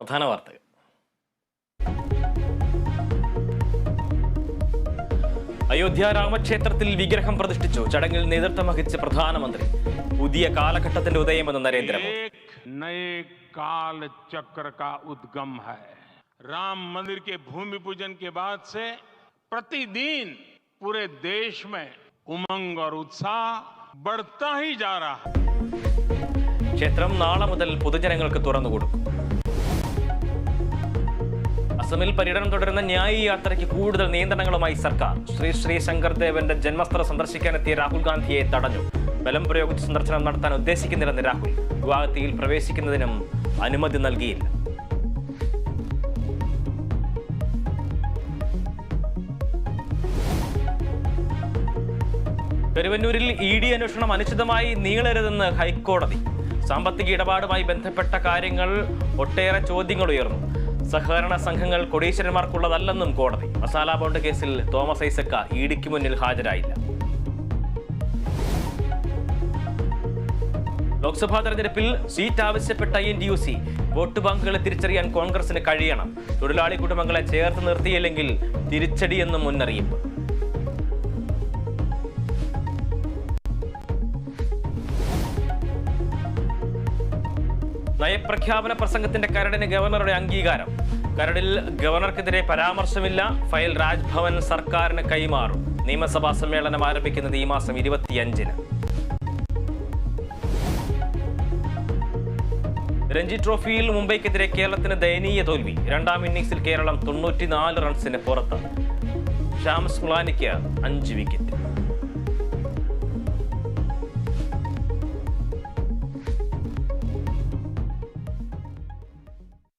പ്രധാന വാർത്തകൾ. അയോധ്യ രാമക്ഷേത്രത്തിൽ വിഗ്രഹം പ്രതിഷ്ഠിച്ചു. ചടങ്ങിൽ നേതൃത്വം വഹിച്ച പ്രധാനമന്ത്രി. പുതിയ കാലഘട്ടത്തിന്റെ ഉദയമെന്ന് നരേന്ദ്രമോദി. नए काल चक्र का उद्गम है. राम मंदिर के भूमि पूजन के बाद से प्रतिदिन पूरे देश में उमंग और उत्साह बढ़ता ही जा रहा है. ക്ഷേത്രം നാളെ മുതൽ പൊതുജനങ്ങൾക്ക് തുറന്നുകൊടുക്കും. അസമിൽ പര്യടനം തുടരുന്ന ന്യായി യാത്രയ്ക്ക് കൂടുതൽ നിയന്ത്രണങ്ങളുമായി സർക്കാർ. ശ്രീ ശങ്കർദേവന്റെ ജന്മസ്ഥലം സന്ദർശിക്കാനെത്തിയ രാഹുൽ ഗാന്ധിയെ തടഞ്ഞു. ബലം പ്രയോഗിച്ച് സന്ദർശനം നടത്താൻ ഉദ്ദേശിക്കുന്നില്ലെന്ന് രാഹുൽ. ഗുവാഹത്തിയിൽ പ്രവേശിക്കുന്നതിനും അനുമതി നൽകിയില്ല. കരുവന്നൂരിൽ ED അന്വേഷണം അനിശ്ചിതമായി നീളരുതെന്ന് ഹൈക്കോടതി. സാമ്പത്തിക ഇടപാടുമായി ബന്ധപ്പെട്ട കാര്യങ്ങൾ ഒട്ടേറെ ചോദ്യങ്ങൾ ഉയർന്നു. സഹകരണ സംഘങ്ങൾ കോടീശ്വരന്മാർക്കുള്ളതല്ലെന്നും കോടതി. മസാല ബോണ്ട് കേസിൽ തോമസ് ഐസക്ക EDക്ക് മുന്നിൽ ഹാജരായില്ല. ലോക്സഭാ തെരഞ്ഞെടുപ്പിൽ സീറ്റ് ആവശ്യപ്പെട്ട INTUC. വോട്ട് ബാങ്കുകളെ തിരിച്ചറിയാൻ കോൺഗ്രസിന് കഴിയണം. തൊഴിലാളി കുടുംബങ്ങളെ ചേർത്ത് നിർത്തിയില്ലെങ്കിൽ തിരിച്ചടിയെന്നും മുന്നറിയിപ്പ്. നയപ്രഖ്യാപന പ്രസംഗത്തിന്റെ കരടിന് ഗവർണറുടെ അംഗീകാരം. കരടിൽ ഗവർണർക്കെതിരെ പരാമർശമില്ല. ഫയൽ രാജ്ഭവൻ സർക്കാരിന് കൈമാറും. നിയമസഭാ സമ്മേളനം ആരംഭിക്കുന്നത് ഈ മാസം 25-ന്. രഞ്ജി ട്രോഫിയിൽ മുംബൈക്കെതിരെ കേരളത്തിന് ദയനീയ തോൽവി. രണ്ടാം ഇന്നിംഗ്സിൽ കേരളം 94 റൺസിന് പുറത്ത്. ഷാംസ് മുലാനിക്ക് 5 വിക്കറ്റ്.